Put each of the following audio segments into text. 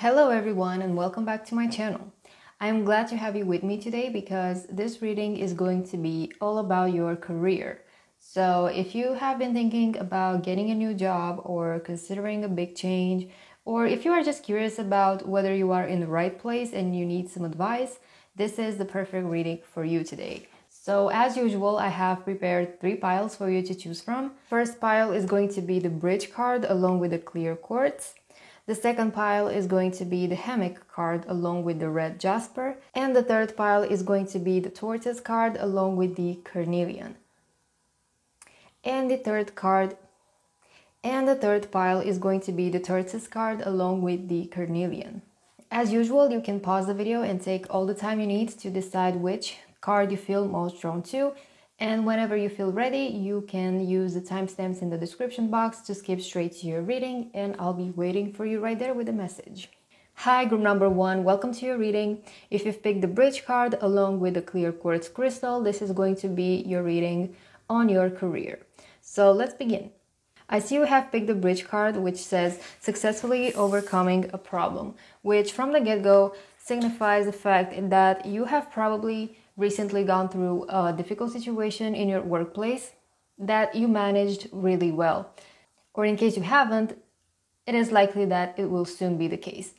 Hello everyone and welcome back to my channel. I am glad to have you with me today because this reading is going to be all about your career. So if you have been thinking about getting a new job or considering a big change, or if you are just curious about whether you are in the right place and you need some advice, this is the perfect reading for you today. So as usual, I have prepared 3 piles for you to choose from. First pile is going to be the bridge card along with the clear quartz. The second pile is going to be the hammock card along with the red jasper. And the third pile is going to be the tortoise card along with the carnelian. And the third pile is going to be the tortoise card along with the carnelian. As usual, you can pause the video and take all the time you need to decide which card you feel most drawn to. And whenever you feel ready, you can use the timestamps in the description box to skip straight to your reading, and I'll be waiting for you right there with a message. Hi, group number 1, welcome to your reading. If you've picked the bridge card along with the clear quartz crystal, this is going to be your reading on your career. So let's begin. I see you have picked the bridge card, which says successfully overcoming a problem, which from the get-go signifies the fact that you have probably recently gone through a difficult situation in your workplace that you managed really well. Or in case you haven't, it is likely that it will soon be the case.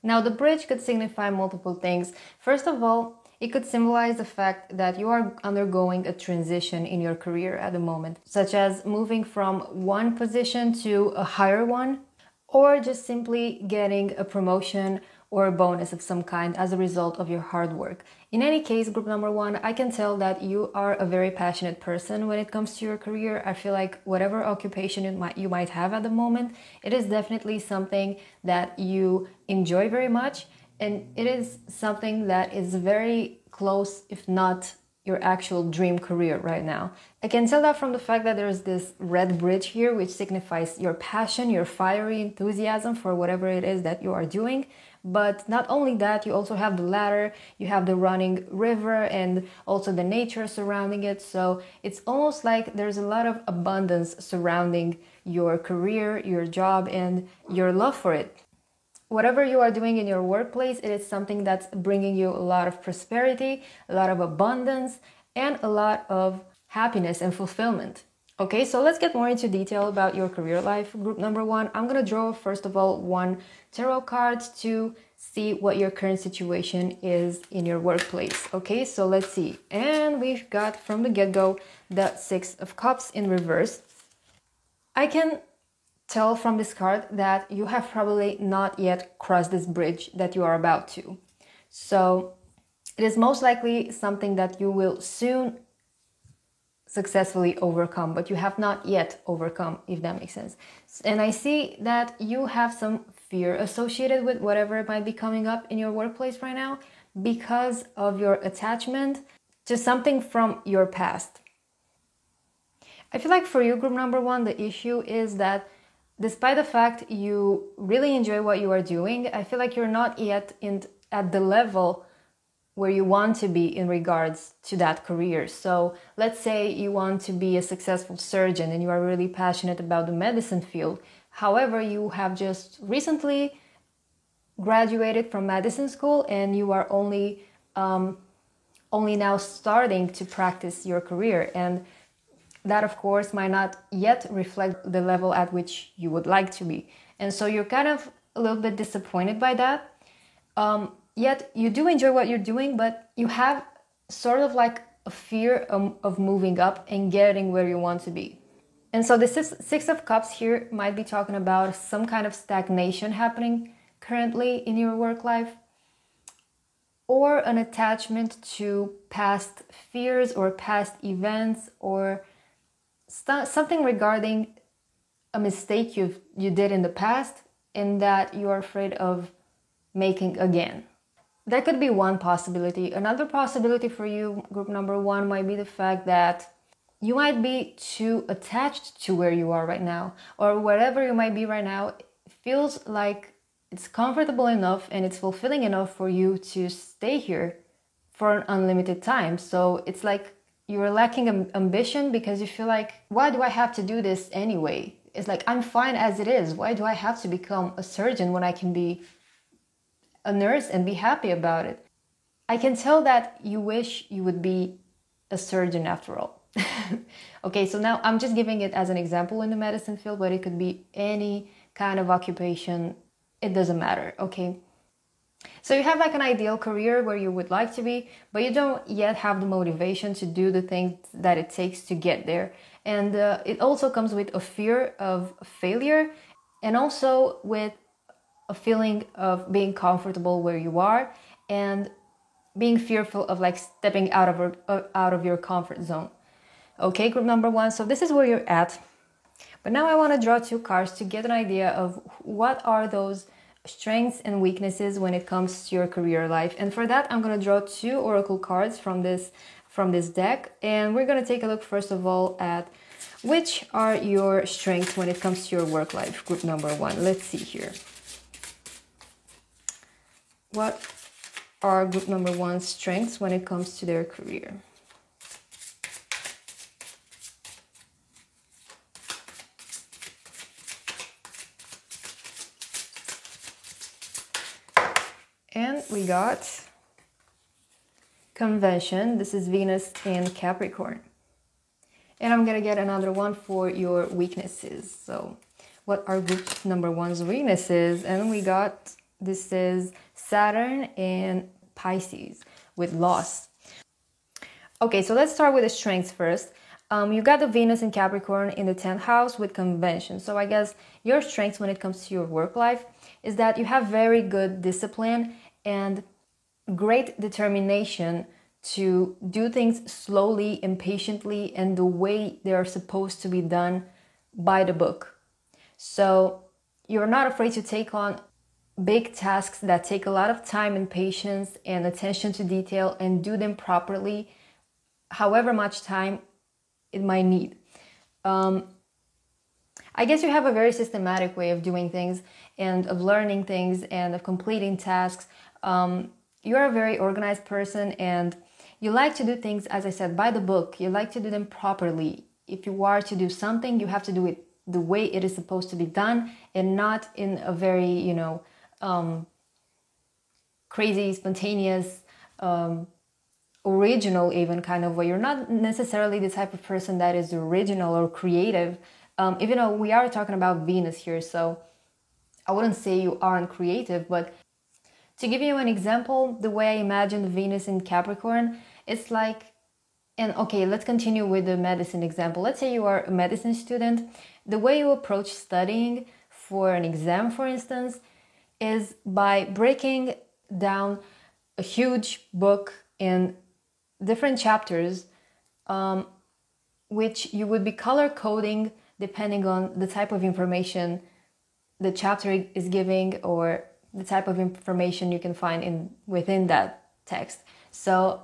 Now, the bridge could signify multiple things. First of all, it could symbolize the fact that you are undergoing a transition in your career at the moment, such as moving from one position to a higher one, or just simply getting a promotion or a bonus of some kind as a result of your hard work. In any case, group number 1, I can tell that you are a very passionate person when it comes to your career. I feel like whatever occupation you might have at the moment, it is definitely something that you enjoy very much, and it is something that is very close, if not your actual dream career right now. I can tell that from the fact that there's this red bridge here, which signifies your passion, your fiery enthusiasm for whatever it is that you are doing. But not only that, you also have the ladder, you have the running river, and also the nature surrounding it. So it's almost like there's a lot of abundance surrounding your career, your job, and your love for it. Whatever you are doing in your workplace, it is something that's bringing you a lot of prosperity, a lot of abundance, and a lot of happiness and fulfillment. Okay, so let's get more into detail about your career life, group number 1. I'm going to draw, first of all, 1 tarot card to see what your current situation is in your workplace. Okay, so let's see. And we've got from the get-go the 6 of Cups in reverse. I can tell from this card that you have probably not yet crossed this bridge that you are about to. So it is most likely something that you will soon successfully overcome, but you have not yet overcome, if that makes sense. And I see that you have some fear associated with whatever might be coming up in your workplace right now because of your attachment to something from your past. I feel like for you, group number 1, the issue is that despite the fact you really enjoy what you are doing, I feel like you're not yet at the level where you want to be in regards to that career. So let's say you want to be a successful surgeon and you are really passionate about the medicine field. However, you have just recently graduated from medicine school and you are only now starting to practice your career. And that, of course, might not yet reflect the level at which you would like to be. And so you're kind of a little bit disappointed by that. Yet you do enjoy what you're doing, but you have sort of like a fear of moving up and getting where you want to be. And so the 6 of Cups here might be talking about some kind of stagnation happening currently in your work life, or an attachment to past fears or past events, or something regarding a mistake you did in the past and that you are afraid of making again. That could be one possibility. Another possibility for you, group number 1, might be the fact that you might be too attached to where you are right now, or wherever you might be right now. It feels like it's comfortable enough and it's fulfilling enough for you to stay here for an unlimited time. So it's like you're lacking ambition because you feel like, why do I have to do this anyway? It's like, I'm fine as it is. Why do I have to become a surgeon when I can be a nurse and be happy about it. I can tell that you wish you would be a surgeon after all. Okay, so now I'm just giving it as an example in the medicine field, but it could be any kind of occupation. It doesn't matter, okay? So you have like an ideal career where you would like to be, but you don't yet have the motivation to do the things that it takes to get there. And it also comes with a fear of failure, and also with a feeling of being comfortable where you are and being fearful of like stepping out of your comfort zone. Okay, group number one. So this is where you're at. But now I want to draw two cards to get an idea of what are those strengths and weaknesses when it comes to your career life. And for that, I'm going to draw two oracle cards from this deck. And we're going to take a look first of all at which are your strengths when it comes to your work life. Group number one. Let's see here. What are group number one's strengths when it comes to their career? And we got convention. This is Venus in Capricorn. And I'm gonna get another one for your weaknesses. So what are group number one's weaknesses? And we got, this is Saturn in Pisces with loss. Okay, so let's start with the strengths first. You got the Venus in Capricorn in the 10th house with convention. So I guess your strengths when it comes to your work life is that you have very good discipline and great determination to do things slowly and patiently and the way they are supposed to be done by the book. So you're not afraid to take on big tasks that take a lot of time and patience and attention to detail and do them properly, however much time it might need. I guess you have a very systematic way of doing things and of learning things and of completing tasks. You're a very organized person and you like to do things, as I said, by the book. You like to do them properly. If you are to do something, you have to do it the way it is supposed to be done and not in a very, crazy, spontaneous, original even kind of way. You're not necessarily the type of person that is original or creative, even though we are talking about Venus here, so I wouldn't say you aren't creative. But to give you an example, the way I imagine Venus in Capricorn, it's like, and okay, let's continue with the medicine example. Let's say you are a medicine student. The way you approach studying for an exam, for instance, is by breaking down a huge book in different chapters, which you would be color coding depending on the type of information the chapter is giving or the type of information you can find within that text. So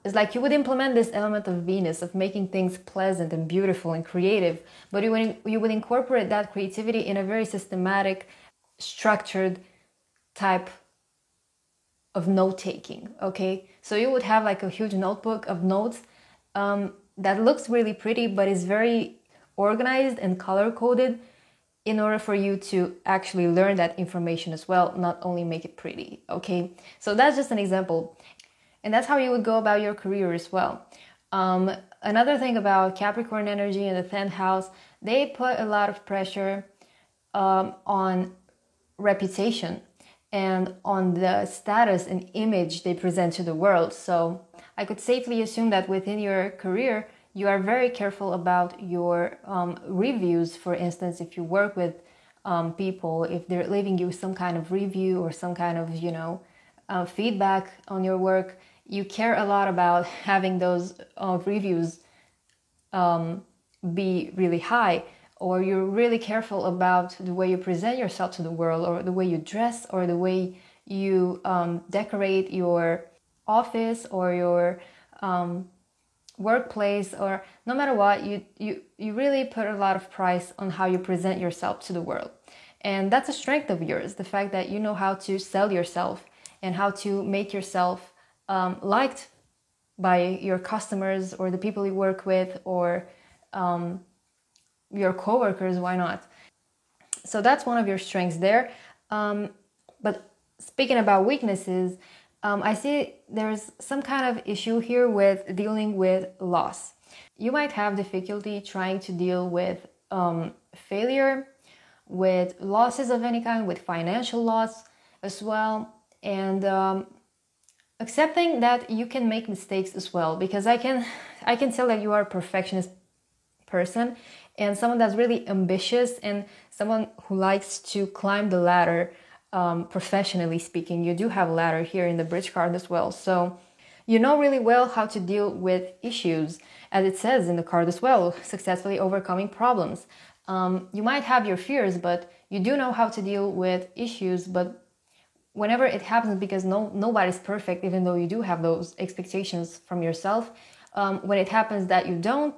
it's like you would implement this element of Venus, of making things pleasant and beautiful and creative, but you would incorporate that creativity in a very systematic, structured type of note-taking, okay? So you would have like a huge notebook of notes that looks really pretty, but is very organized and color-coded in order for you to actually learn that information as well, not only make it pretty, okay? So that's just an example. And that's how you would go about your career as well. Another thing about Capricorn energy in the 10th house, they put a lot of pressure on reputation and on the status and image they present to the world. So I could safely assume that within your career, you are very careful about your reviews. For instance, if you work with people, if they're leaving you some kind of review or some kind of feedback on your work, you care a lot about having those reviews be really high, or you're really careful about the way you present yourself to the world, or the way you dress, or the way you decorate your office or your workplace, or no matter what, you really put a lot of price on how you present yourself to the world. And that's a strength of yours, the fact that you know how to sell yourself and how to make yourself liked by your customers or the people you work with, or your coworkers, why not? So that's one of your strengths there. But speaking about weaknesses, I see there's some kind of issue here with dealing with loss. You might have difficulty trying to deal with failure, with losses of any kind, with financial loss as well, and accepting that you can make mistakes as well. Because I can tell that you are a perfectionist person and someone that's really ambitious and someone who likes to climb the ladder. Professionally speaking, you do have a ladder here in the bridge card as well, so you know really well how to deal with issues, as it says in the card as well, successfully overcoming problems. You might have your fears, but you do know how to deal with issues. But whenever it happens, because nobody's perfect, even though you do have those expectations from yourself, when it happens that you don't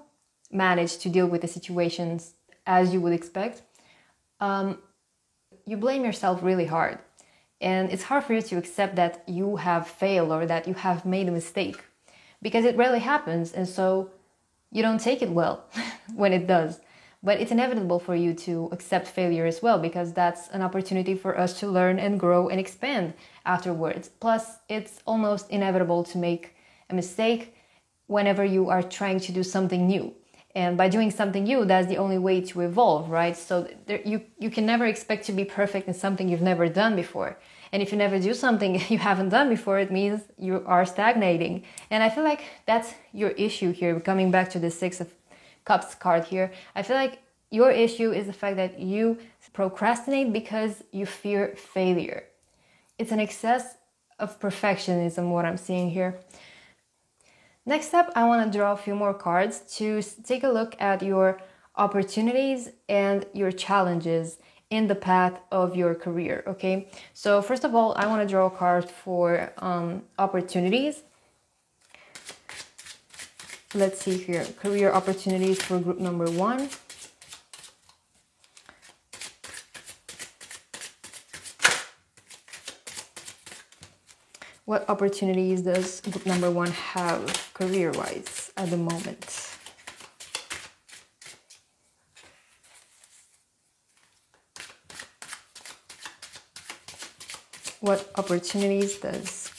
manage to deal with the situations as you would expect, you blame yourself really hard. And it's hard for you to accept that you have failed or that you have made a mistake, because it rarely happens, and so you don't take it well when it does. But it's inevitable for you to accept failure as well, because that's an opportunity for us to learn and grow and expand afterwards. Plus, it's almost inevitable to make a mistake whenever you are trying to do something new. And by doing something new, that's the only way to evolve, right? So you can never expect to be perfect in something you've never done before. And if you never do something you haven't done before, it means you are stagnating. And I feel like that's your issue here. Coming back to the Six of Cups card here, I feel like your issue is the fact that you procrastinate because you fear failure. It's an excess of perfectionism, what I'm seeing here. Next up, I want to draw a few more cards to take a look at your opportunities and your challenges in the path of your career, okay? So first of all, I want to draw a card for opportunities. Let's see here, career opportunities for group number 1. What opportunities does group number 1 have career-wise at the moment? What opportunities does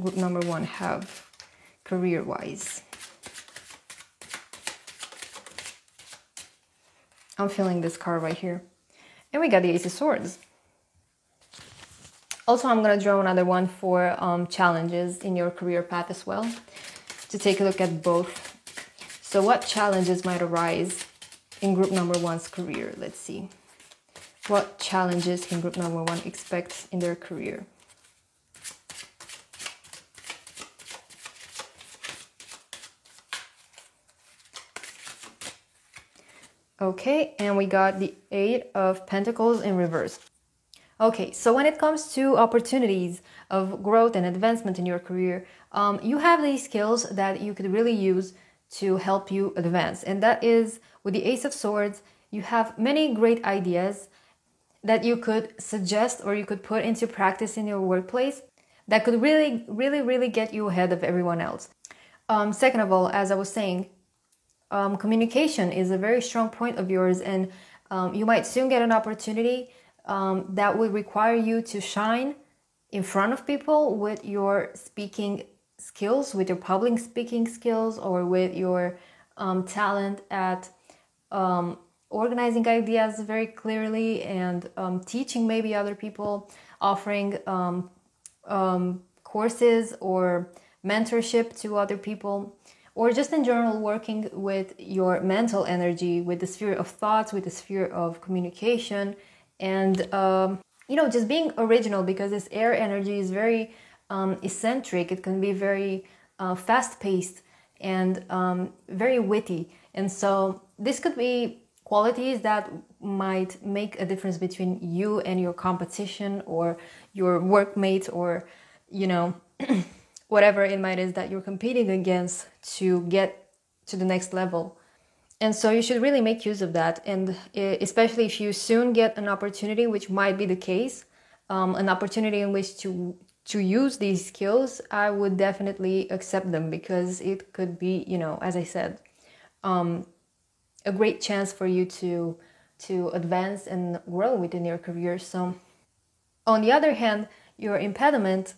group number 1 have career-wise? I'm feeling this card right here. And we got the Ace of Swords. Also, I'm going to draw another one for challenges in your career path as well, to take a look at both. So what challenges might arise in group number 1's career? Let's see. What challenges can group number 1 expect in their career? Okay, and we got the Eight of Pentacles in reverse. Okay, so when it comes to opportunities of growth and advancement in your career, you have these skills that you could really use to help you advance. And that is, with the Ace of Swords, you have many great ideas that you could suggest or you could put into practice in your workplace that could really get you ahead of everyone else. Second of all, as I was saying, communication is a very strong point of yours, and you might soon get an opportunity that will require you to shine in front of people with your speaking skills, with your public speaking skills, or with your talent at organizing ideas very clearly and teaching maybe other people, offering courses or mentorship to other people, or just in general working with your mental energy, with the sphere of thoughts, with the sphere of communication, and just being original, because this air energy is very eccentric. It can be very fast-paced and very witty, and so this could be qualities that might make a difference between you and your competition or your workmates, or whatever it might is that you're competing against to get to the next level. And so you should really make use of that. And especially if you soon get an opportunity, which might be the case, an opportunity in which to use these skills, I would definitely accept them, because it could be, as I said, a great chance for you to advance and grow within your career. So on the other hand, your impediment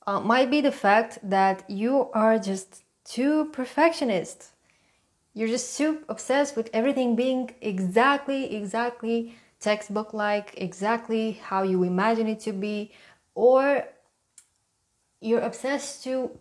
might be the fact that you are just too perfectionist. You're just too obsessed with everything being exactly textbook-like, exactly how you imagine it to be, or you're obsessed to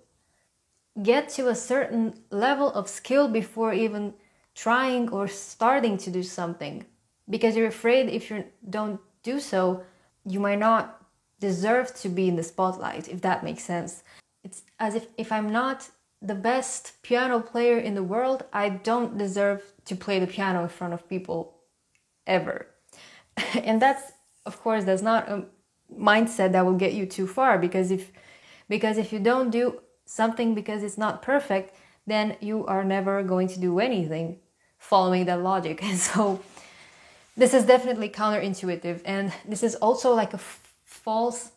get to a certain level of skill before even trying or starting to do something, because you're afraid if you don't do so, you might not deserve to be in the spotlight, if that makes sense. It's as if I'm not the best piano player in the world, I don't deserve to play the piano in front of people ever. And that's, of course, that's not a mindset that will get you too far, because if you don't do something because it's not perfect, then you are never going to do anything following that logic. And so this is definitely counterintuitive, and this is also like a false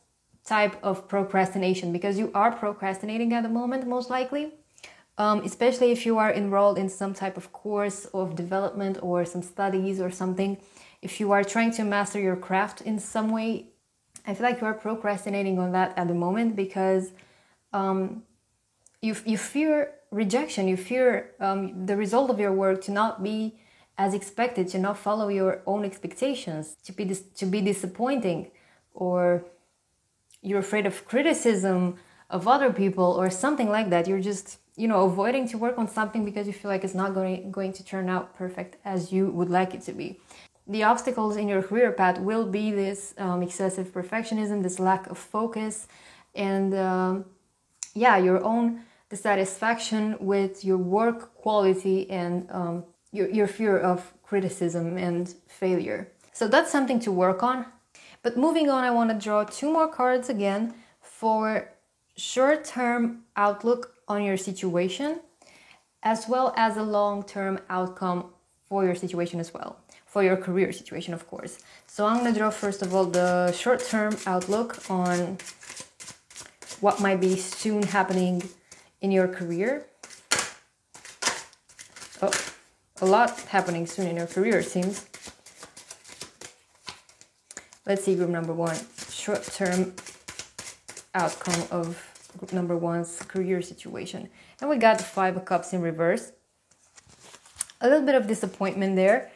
type of procrastination, because you are procrastinating at the moment, most likely, especially if you are enrolled in some type of course of development or some studies or something. If you are trying to master your craft in some way, I feel like you are procrastinating on that at the moment, because you fear rejection, you fear the result of your work to not be as expected, to not follow your own expectations, to be disappointing, or you're afraid of criticism of other people or something like that. You're just, avoiding to work on something because you feel like it's not going to turn out perfect as you would like it to be. The obstacles in your career path will be this excessive perfectionism, this lack of focus, and your own dissatisfaction with your work quality, and your fear of criticism and failure. So that's something to work on. But moving on, I want to draw 2 more cards again for short-term outlook on your situation, as well as a long-term outcome for your situation as well, for your career situation, of course. So I'm going to draw, first of all, the short-term outlook on what might be soon happening in your career. Oh, a lot happening soon in your career, it seems. Let's see, group number 1, short-term outcome of group number 1's career situation. And we got the 5 of Cups in reverse. A little bit of disappointment there.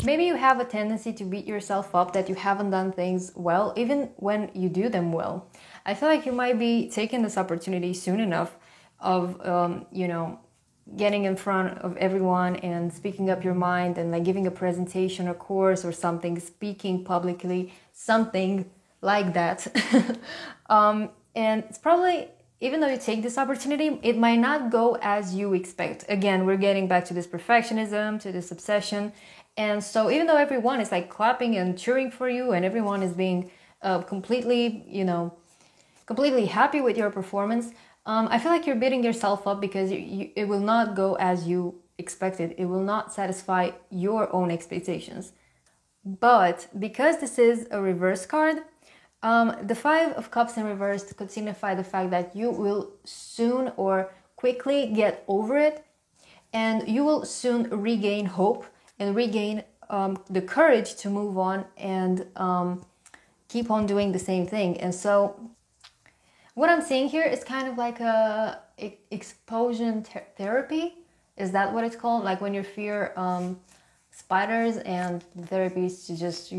Maybe you have a tendency to beat yourself up that you haven't done things well, even when you do them well. I feel like you might be taking this opportunity soon enough of, getting in front of everyone and speaking up your mind, and like giving a presentation or course or something, speaking publicly, something like that. And it's probably, even though you take this opportunity, it might not go as you expect. Again, we're getting back to this perfectionism, to this obsession. And so even though everyone is like clapping and cheering for you, and everyone is being completely happy with your performance, I feel like you're beating yourself up, because it will not go as you expected. It will not satisfy your own expectations. But because this is a reverse card, the 5 of Cups in reverse could signify the fact that you will soon or quickly get over it, and you will soon regain hope and regain the courage to move on and keep on doing the same thing. And so what I'm seeing here is kind of like a expulsion therapy. Is that what it's called? Like when you fear spiders, and the therapy is to just,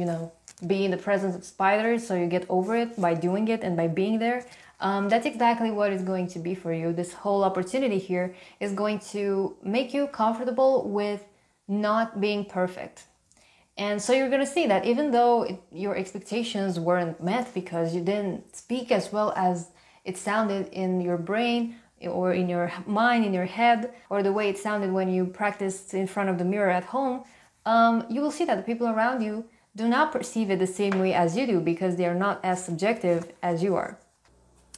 be in the presence of spiders, so you get over it by doing it and by being there. That's exactly what it's going to be for you. This whole opportunity here is going to make you comfortable with not being perfect. And so you're going to see that even though your expectations weren't met because you didn't speak as well as it sounded in your brain or in your mind, in your head, or the way it sounded when you practiced in front of the mirror at home, you will see that the people around you do not perceive it the same way as you do, because they are not as subjective as you are.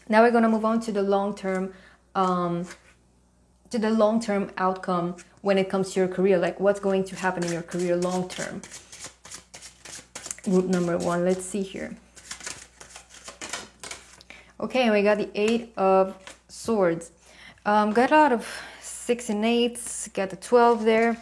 Now we're going to move on to the long-term outcome when it comes to your career, like what's going to happen in your career long-term. Group number 1, let's see here. Okay, we got the 8 of Swords. Got a lot of 6 and 8s, got the 12 there.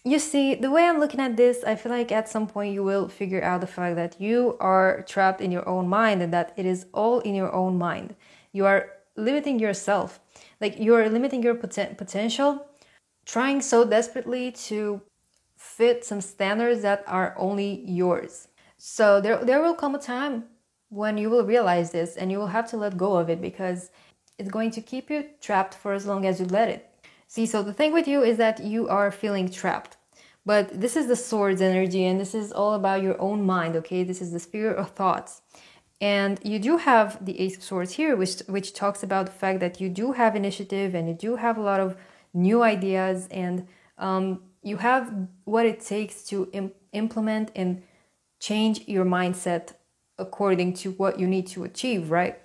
You see, the way I'm looking at this, I feel like at some point you will figure out the fact that you are trapped in your own mind and that it is all in your own mind. You are limiting yourself. Like you are limiting your potential, trying so desperately to fit some standards that are only yours. So there will come a time when you will realize this and you will have to let go of it because it's going to keep you trapped for as long as you let it. See, so the thing with you is that you are feeling trapped. But this is the swords energy and this is all about your own mind, okay? This is the sphere of thoughts. And you do have the Ace of Swords here, which talks about the fact that you do have initiative and you do have a lot of new ideas and you have what it takes to implement and change your mindset according to what you need to achieve, right?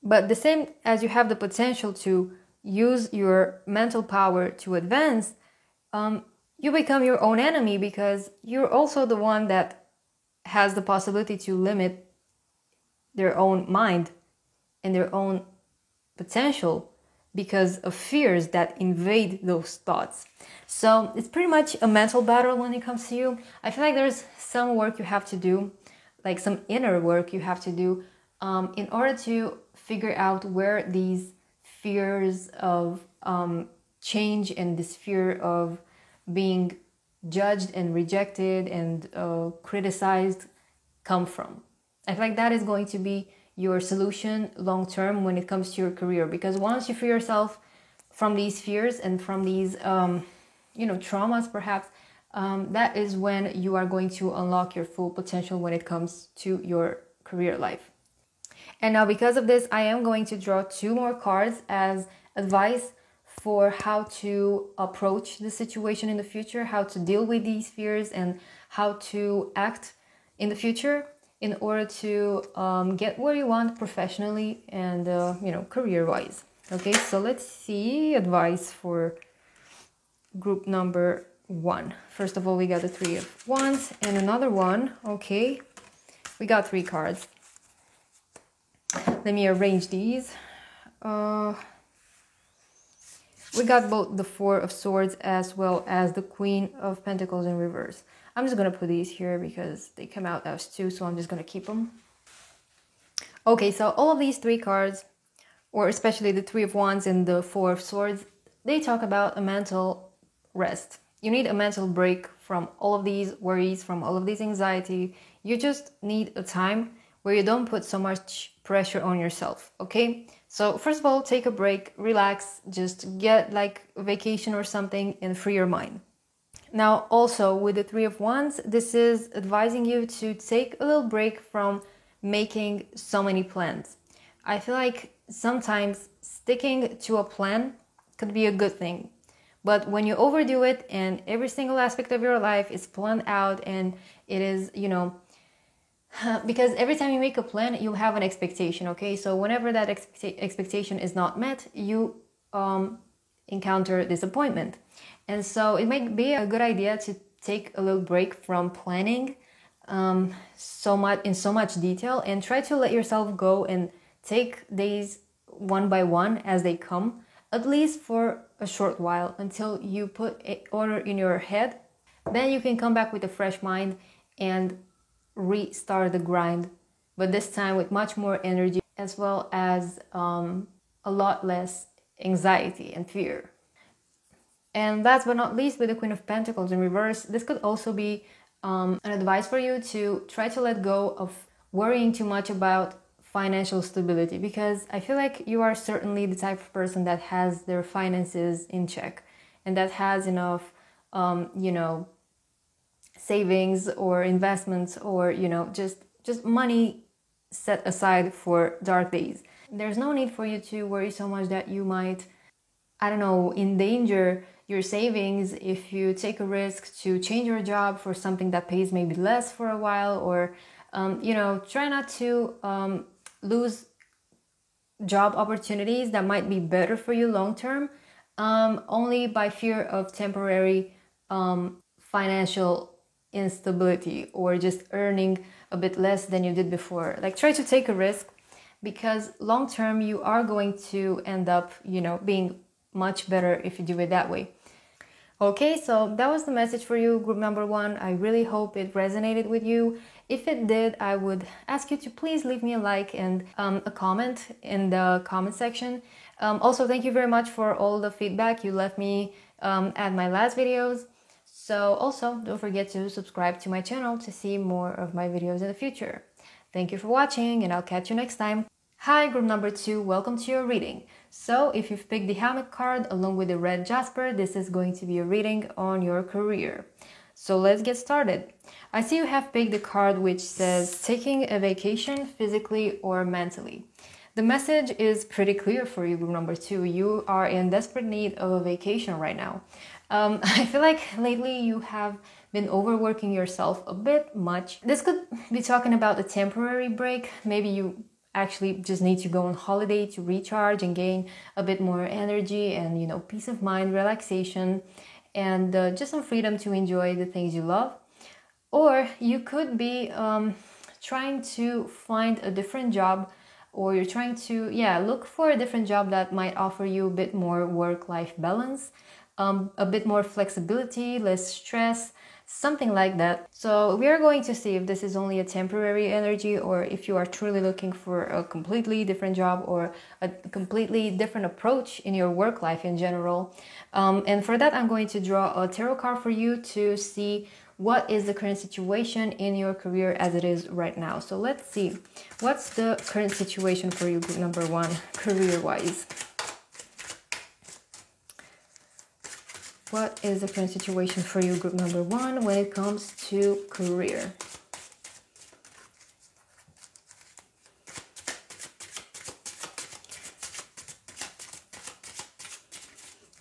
But the same as you have the potential to use your mental power to advance, you become your own enemy because you're also the one that has the possibility to limit their own mind and their own potential because of fears that invade those thoughts. So it's pretty much a mental battle when it comes to you. I feel like there's some work you have to do, like some inner work you have to do in order to figure out where these fears of change and this fear of being judged and rejected and criticized come from. I feel like that is going to be your solution long term when it comes to your career, because once you free yourself from these fears and from these traumas perhaps, that is when you are going to unlock your full potential when it comes to your career life. And now because of this, I am going to draw 2 more cards as advice for how to approach the situation in the future, how to deal with these fears and how to act in the future in order to get where you want professionally and career-wise. Okay, so let's see advice for group number 1. First of all, we got the 3 of Wands and another one. Okay, we got 3 cards. Let me arrange these. We got both the 4 of Swords as well as the Queen of Pentacles in reverse. I'm just going to put these here because they come out as 2, so I'm just going to keep them. Okay, so all of these 3 cards, or especially the 3 of Wands and the 4 of Swords, they talk about a mental rest. You need a mental break from all of these worries, from all of this anxiety. You just need a time where you don't put so much pressure on yourself, okay? So first of all, take a break, relax, just get like a vacation or something and free your mind. Now also with the 3 of Wands, this is advising you to take a little break from making so many plans. I feel like sometimes sticking to a plan could be a good thing. But when you overdo it and every single aspect of your life is planned out and it is, because every time you make a plan, you have an expectation, okay? So whenever that expectation is not met, you encounter disappointment. And so it might be a good idea to take a little break from planning so much detail and try to let yourself go and take days one by one as they come, at least for a short while until you put order in your head. Then you can come back with a fresh mind and restart the grind, but this time with much more energy as well as a lot less anxiety and fear. And last but not least, with the Queen of Pentacles in reverse, this could also be an advice for you to try to let go of worrying too much about financial stability, because I feel like you are certainly the type of person that has their finances in check and that has enough savings or investments or just money set aside for dark days. There's no need for you to worry so much that you might, endanger your savings if you take a risk to change your job for something that pays maybe less for a while, or try not to lose job opportunities that might be better for you long term, only by fear of temporary financial instability or just earning a bit less than you did before. Like, try to take a risk, because long term you are going to end up being much better if you do it that way. Okay, so that was the message for you, group number one. I really hope it resonated with you. If it did, I would ask you to please leave me a like and a comment in the comment section. Also, thank you very much for all the feedback you left me at my last videos. So also, don't forget to subscribe to my channel to see more of my videos in the future. Thank you for watching, and I'll catch you next time. Hi, group number two, welcome to your reading. So if you've picked the Hammock card along with the red Jasper, this is going to be a reading on your career. So let's get started. I see you have picked the card which says taking a vacation physically or mentally. The message is pretty clear for you, group number two. You are in desperate need of a vacation right now. I feel like lately you have been overworking yourself a bit much. This could be talking about a temporary break. Maybe you actually just need to go on holiday to recharge and gain a bit more energy and, you know, peace of mind, relaxation, and just some freedom to enjoy the things you love. Or you could be trying to find a different job, or you're trying to look for a different job that might offer you a bit more work-life balance, a bit more flexibility, less stress, something like that. So we are going to see if this is only a temporary energy or if you are truly looking for a completely different job or a completely different approach in your work life in general. And for that, I'm going to draw a tarot card for you to see what is the current situation in your career as it is right now. So let's see, what's the current situation for you, group number one, career-wise? What is the current situation for you, group number one, when it comes to career?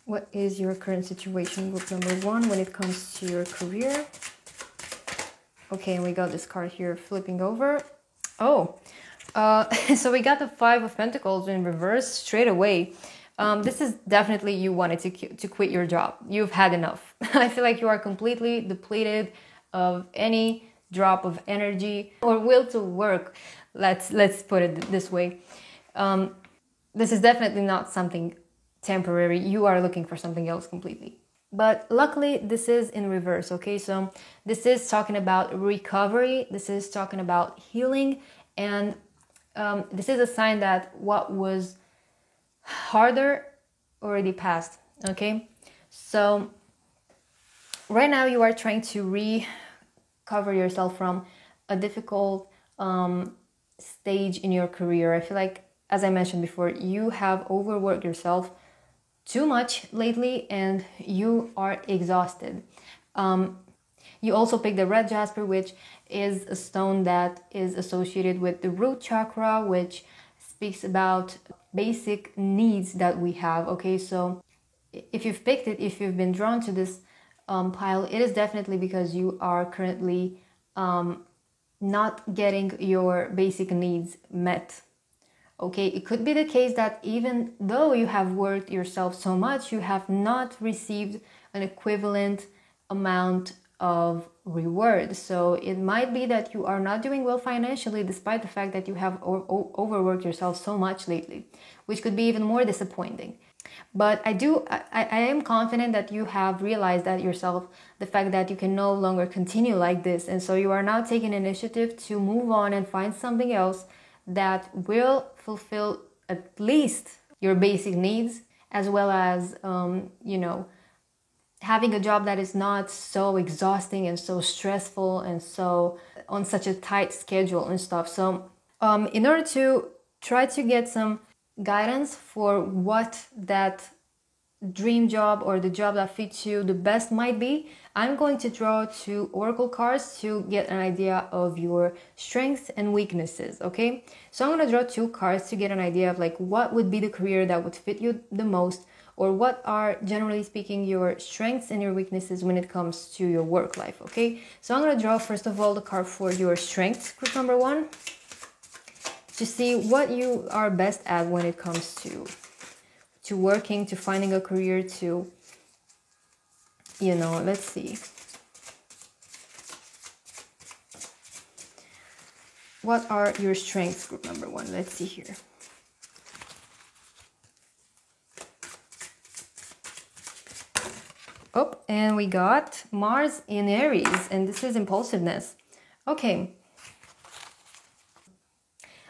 What is your current situation, group number one, when it comes to your career? Okay, and we got this card here flipping over. Oh, so we got the Five of Pentacles in reverse straight away. This is definitely you wanted to quit your job. You've had enough. I feel like you are completely depleted of any drop of energy or will to work. Let's put it this way. This is definitely not something temporary. You are looking for something else completely. But luckily, this is in reverse, okay? So this is talking about recovery. This is talking about healing. And this is a sign that what was harder already passed, okay? So right now you are trying to recover yourself from a difficult stage in your career. I feel like, as I mentioned before, you have overworked yourself too much lately and you are exhausted. You also picked the red Jasper, which is a stone that is associated with the root chakra, which speaks about basic needs that we have, okay? So if you've picked it, if you've been drawn to this pile, it is definitely because you are currently not getting your basic needs met. Okay, it could be the case that even though you have worked yourself so much, you have not received an equivalent amount of reward. So it might be that you are not doing well financially despite the fact that you have overworked yourself so much lately, which could be even more disappointing. But I am confident that you have realized that yourself, the fact that you can no longer continue like this. And so you are now taking initiative to move on and find something else that will fulfill at least your basic needs, as well as, you know, having a job that is not so exhausting and so stressful and so on such a tight schedule and stuff. So in order to try to get some guidance for what that dream job or the job that fits you the best might be, I'm going to draw 2 oracle cards to get an idea of your strengths and weaknesses, okay? So I'm going to draw 2 cards to get an idea of like what would be the career that would fit you the most, or what are, generally speaking, your strengths and your weaknesses when it comes to your work life, okay? So I'm going to draw first of all the card for your strengths, group number 1, to see what you are best at when it comes to working, to finding a career, to, you know, let's see. What are your strengths, group number 1? Let's see here. Oh, and we got Mars in Aries, and this is impulsiveness. Okay.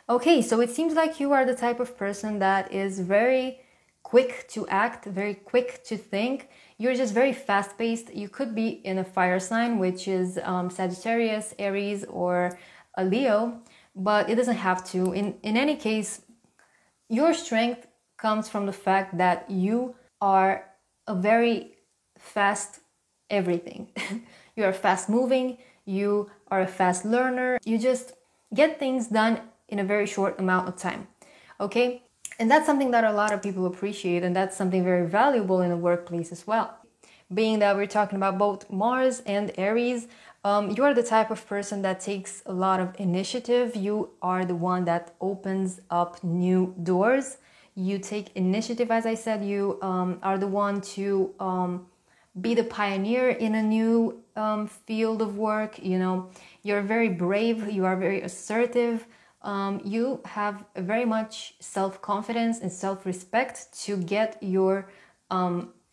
Okay, so it seems like you are the type of person that is very quick to act, very quick to think. You're just very fast-paced. You could be in a fire sign, which is Sagittarius, Aries, or a Leo, but it doesn't have to. In any case, your strength comes from the fact that you are a very fast everything. You are fast moving, you are a fast learner, you just get things done in a very short amount of time. Okay? And that's something that a lot of people appreciate, and that's something very valuable in the workplace as well. Being that we're talking about both Mars and Aries, you are the type of person that takes a lot of initiative. You are the one that opens up new doors. You take initiative, as I said. You are the one to be the pioneer in a new field of work. You know, you're very brave. You are very assertive. You have very much self-confidence and self-respect to get your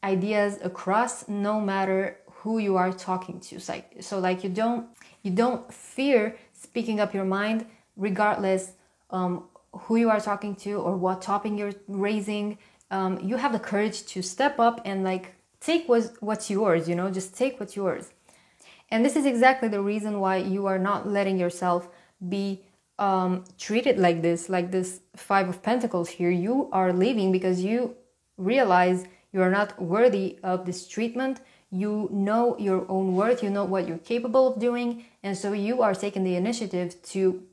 ideas across, no matter who you are talking to. So like you don't fear speaking up your mind, regardless who you are talking to or what topic you're raising. You have the courage to step up and like take what's yours. You know, just take what's yours. And this is exactly the reason why you are not letting yourself be treated like this Five of Pentacles here. You are leaving because you realize you are not worthy of this treatment. You know your own worth, you know what you're capable of doing, and so you are taking the initiative to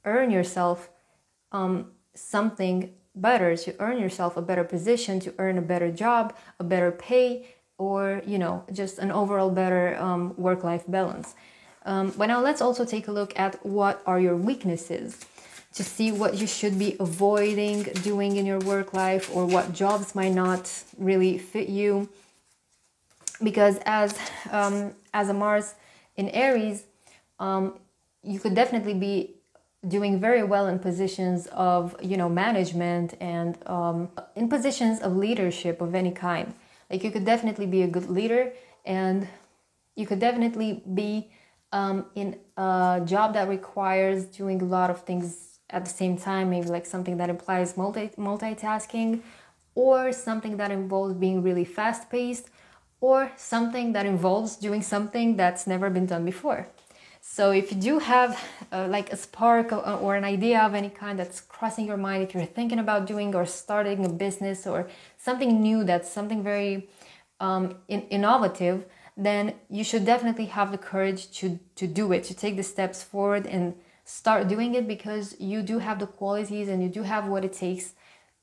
earn yourself something better, to earn yourself a better position, to earn a better job, a better pay, or, you know, just an overall better work-life balance. But now let's also take a look at what are your weaknesses, to see what you should be avoiding doing in your work life, or what jobs might not really fit you. Because as a Mars in Aries, you could definitely be doing very well in positions of, you know, management and in positions of leadership of any kind. Like you could definitely be a good leader, and you could definitely be in a job that requires doing a lot of things at the same time, maybe like something that implies multitasking, or something that involves being really fast-paced, or something that involves doing something that's never been done before. So if you do have like a spark or an idea of any kind that's crossing your mind, if you're thinking about doing or starting a business or something new, that's something very innovative, then you should definitely have the courage to do it, to take the steps forward and start doing it, because you do have the qualities and you do have what it takes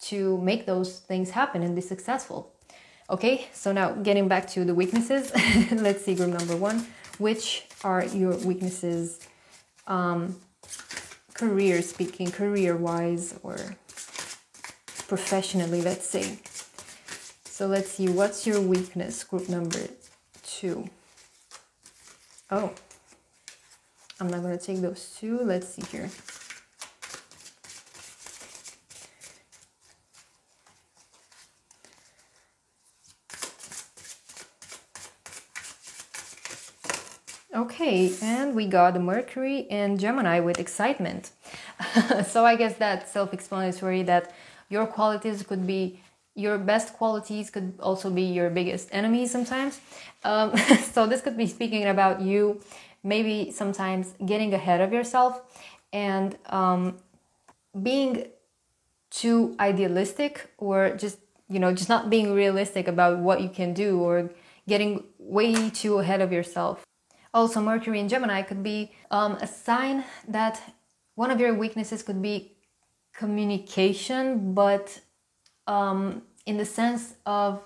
to make those things happen and be successful. Okay, so now getting back to the weaknesses, let's see group number 1. Which are your weaknesses, career speaking, career-wise or professionally, let's say. So let's see, what's your weakness, group number 2? Oh, I'm not going to take those two. Let's see here. Okay, and we got the Mercury and Gemini with excitement. So I guess that's self-explanatory, that your qualities could be your best qualities, could also be your biggest enemies sometimes. So this could be speaking about you maybe sometimes getting ahead of yourself and being too idealistic, or just, you know, just not being realistic about what you can do, or getting way too ahead of yourself. Also, Mercury in Gemini could be a sign that one of your weaknesses could be communication, but in the sense of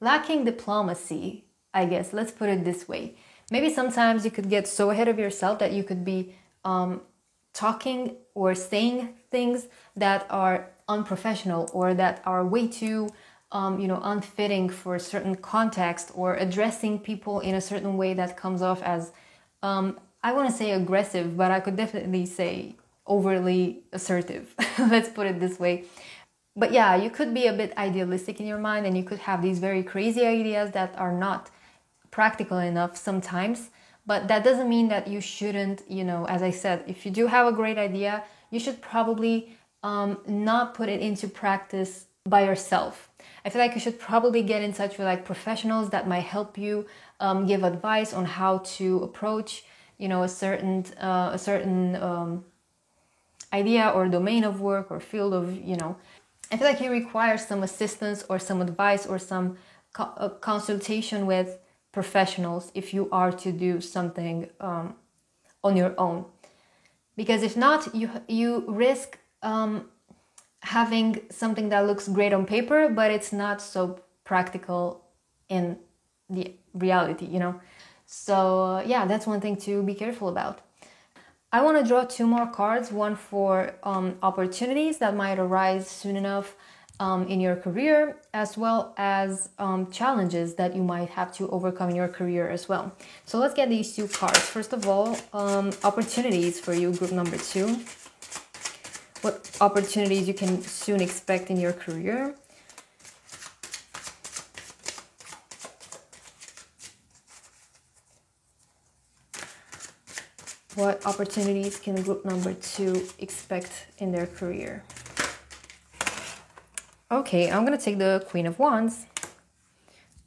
lacking diplomacy, I guess. Let's put it this way. Maybe sometimes you could get so ahead of yourself that you could be talking or saying things that are unprofessional, or that are way too unfitting for a certain context, or addressing people in a certain way that comes off as, I want to say aggressive, but I could definitely say overly assertive. Let's put it this way. But yeah, you could be a bit idealistic in your mind and you could have these very crazy ideas that are not practical enough sometimes. But that doesn't mean that you shouldn't, as I said, if you do have a great idea, you should probably not put it into practice by yourself. I feel like you should probably get in touch with like professionals that might help you give advice on how to approach, a certain idea or domain of work or field of, I feel like you require some assistance or some advice or some consultation with professionals if you are to do something on your own. Because if not, you risk having something that looks great on paper, but it's not so practical in the reality, So yeah, that's one thing to be careful about. I want to draw two more cards, one for opportunities that might arise soon enough in your career, as well as challenges that you might have to overcome in your career as well. So let's get these two cards. First of all, opportunities for you, group number 2. What opportunities you can soon expect in your career. What opportunities can group number 2 expect in their career? Okay, I'm gonna take the Queen of Wands.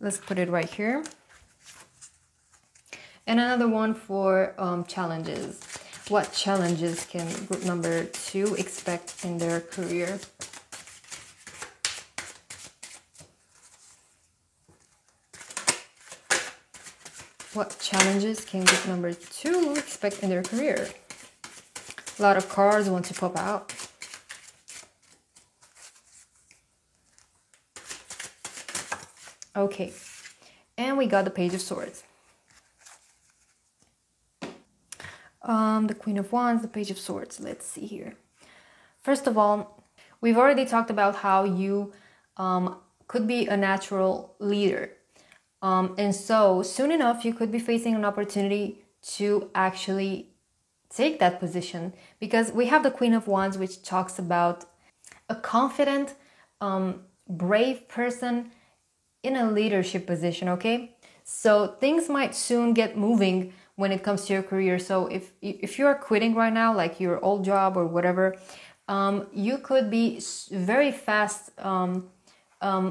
Let's put it right here. And another one for challenges. What challenges can group number 2 expect in their career? What challenges can group number 2 expect in their career? A lot of cards want to pop out. Okay, and we got the Page of Swords. The Queen of Wands, the Page of Swords. Let's see here. First of all, we've already talked about how you could be a natural leader. And so soon enough, you could be facing an opportunity to actually take that position, because we have the Queen of Wands, which talks about a confident, brave person in a leadership position, okay? So things might soon get moving when it comes to your career. So if you are quitting right now, like your old job or whatever, you could be very fast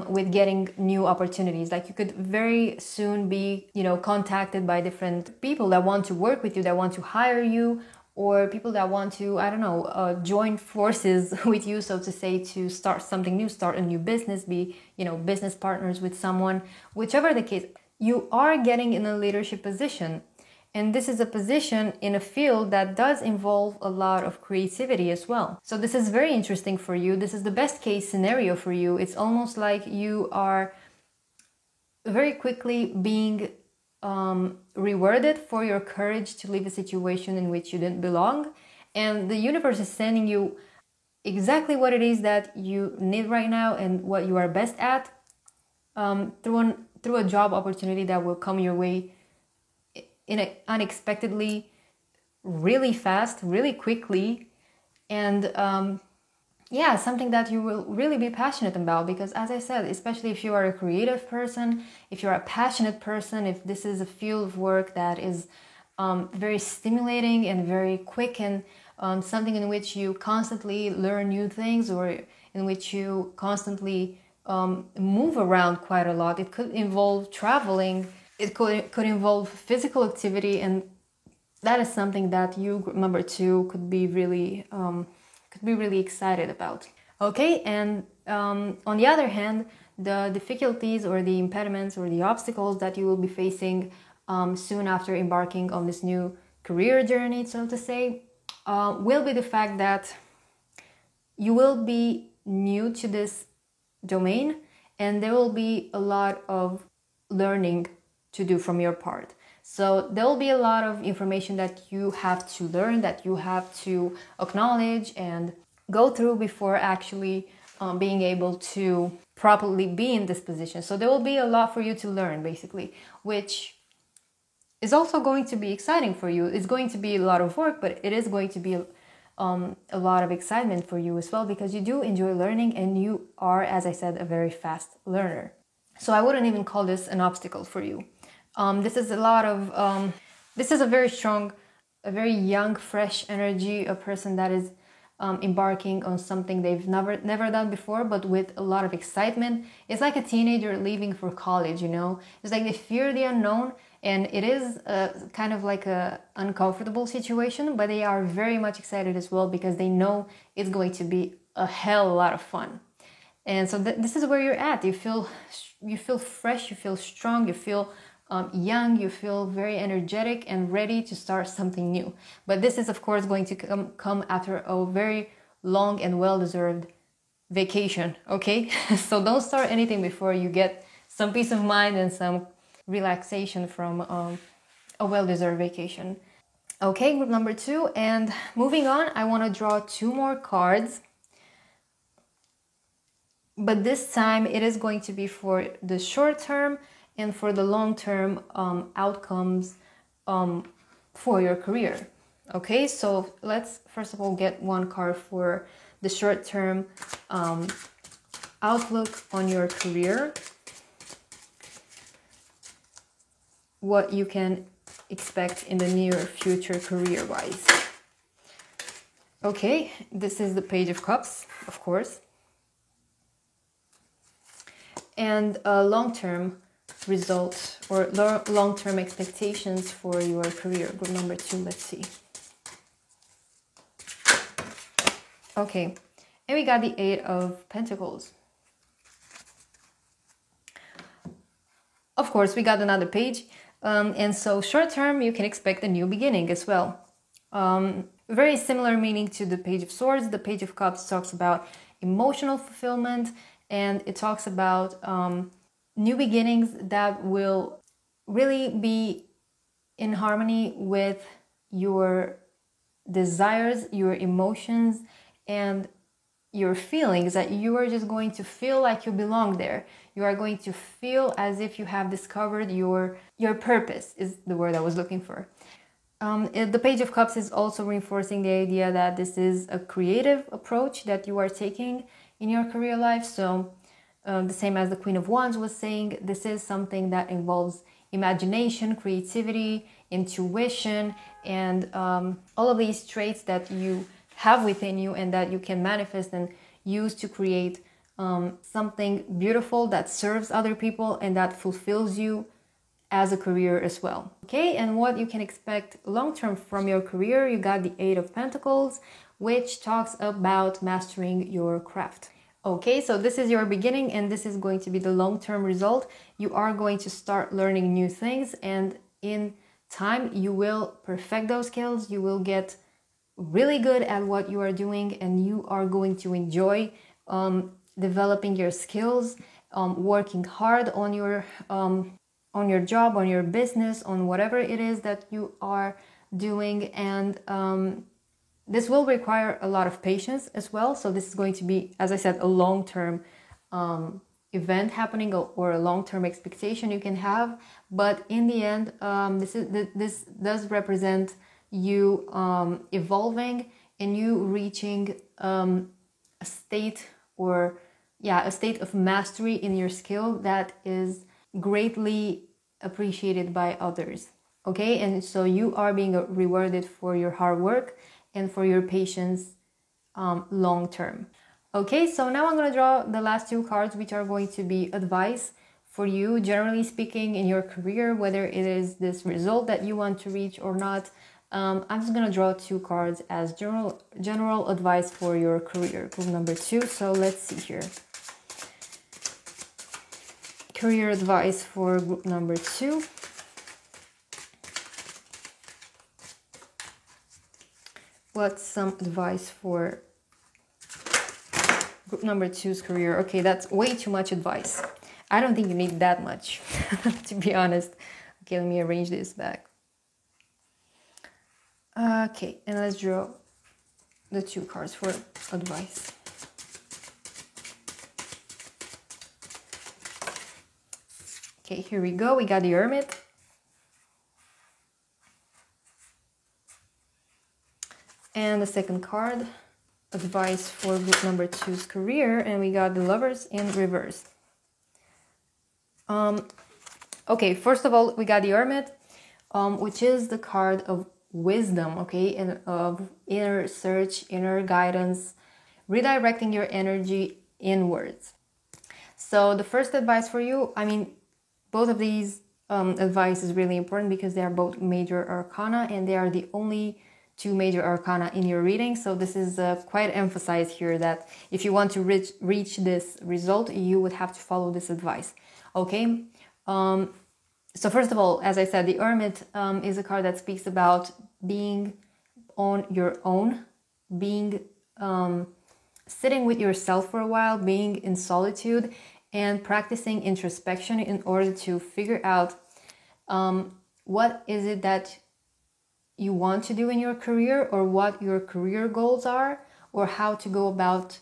with getting new opportunities. Like you could very soon be, contacted by different people that want to work with you, that want to hire you, or people that want to, join forces with you, so to say, to start something new, start a new business, be, business partners with someone. Whichever the case, you are getting in a leadership position. And this is a position in a field that does involve a lot of creativity as well. So this is very interesting for you. This is the best case scenario for you. It's almost like you are very quickly being rewarded for your courage to leave a situation in which you didn't belong. And the universe is sending you exactly what it is that you need right now and what you are best at through a job opportunity that will come your way unexpectedly, really fast, really quickly, and something that you will really be passionate about. Because as I said, especially if you are a creative person, if you're a passionate person, if this is a field of work that is very stimulating and very quick, and something in which you constantly learn new things, or in which you constantly move around quite a lot. It could involve traveling. It could involve physical activity, and that is something that you, group number 2, could be really excited about. Okay, and on the other hand, the difficulties or the impediments or the obstacles that you will be facing soon after embarking on this new career journey, so to say, will be the fact that you will be new to this domain, and there will be a lot of learning to do from your part. So there will be a lot of information that you have to learn, that you have to acknowledge and go through before actually being able to properly be in this position. So there will be a lot for you to learn, basically, which is also going to be exciting for you. It's going to be a lot of work, but it is going to be a lot of excitement for you as well, because you do enjoy learning and you are, as I said, a very fast learner. So I wouldn't even call this an obstacle for you. This is a lot of, this is a very strong, a very young, fresh energy, a person that is embarking on something they've never done before, but with a lot of excitement. It's like a teenager leaving for college, you know? It's like they fear the unknown, and it is kind of like a uncomfortable situation, but they are very much excited as well because they know it's going to be a hell of a lot of fun. And so this is where you're at. You feel fresh, you feel strong, you feel young, you feel very energetic and ready to start something new. But this is, of course, going to come after a very long and well-deserved vacation, okay? So don't start anything before you get some peace of mind and some relaxation from a well-deserved vacation. Okay, group number 2. And moving on, I want to draw 2 more cards. But this time it is going to be for the short term and for the long-term outcomes for your career. Okay, so let's first of all get one card for the short-term outlook on your career. What you can expect in the near future career-wise. Okay, this is the Page of Cups, of course. And long-term results or long-term expectations for your career. Group number 2, let's see. Okay, and we got the 8 of Pentacles. Of course, we got another page. And so short-term, you can expect a new beginning as well. Very similar meaning to the Page of Swords. The Page of Cups talks about emotional fulfillment, and it talks about new beginnings that will really be in harmony with your desires, your emotions, and your feelings, that you are just going to feel like you belong there. You are going to feel as if you have discovered your purpose, is the word I was looking for. The Page of Cups is also reinforcing the idea that this is a creative approach that you are taking in your career life. So the same as the Queen of Wands was saying, this is something that involves imagination, creativity, intuition, and all of these traits that you have within you and that you can manifest and use to create something beautiful that serves other people and that fulfills you as a career as well. Okay, and what you can expect long-term from your career, you got the 8 of Pentacles, which talks about mastering your craft. Okay, so this is your beginning and this is going to be the long-term result. You are going to start learning new things, and in time you will perfect those skills. You will get really good at what you are doing, and you are going to enjoy developing your skills, working hard on your job, on your business, on whatever it is that you are doing. And this will require a lot of patience as well. So this is going to be, as I said, a long-term event happening, or a long-term expectation you can have. But in the end, this does represent you evolving and you reaching a state of mastery in your skill that is greatly appreciated by others. Okay, and so you are being rewarded for your hard work and for your patience long term. Okay, so now I'm going to draw the last 2 cards, which are going to be advice for you, generally speaking, in your career, whether it is this result that you want to reach or not. I'm just going to draw 2 cards as general advice for your career, group number 2. So let's see here. Career advice for group number 2. What's some advice for group number 2's career? Okay, that's way too much advice. I don't think you need that much, to be honest. Okay, let me arrange this back. Okay, and let's draw the 2 cards for advice. Okay, here we go. We got the Hermit. And the second card, advice for group number 2's career, and we got the Lovers in reverse. Okay, first of all, we got the Hermit, which is the card of wisdom, okay, and of inner search, inner guidance, redirecting your energy inwards. So the first advice for you, I mean, both of these advice is really important because they are both major arcana and they are the only two major arcana in your reading. So this is quite emphasized here that if you want to reach this result, you would have to follow this advice, okay? So first of all, as I said, the Hermit is a card that speaks about being on your own, being sitting with yourself for a while, being in solitude, and practicing introspection in order to figure out what is it that you want to do in your career, or what your career goals are, or how to go about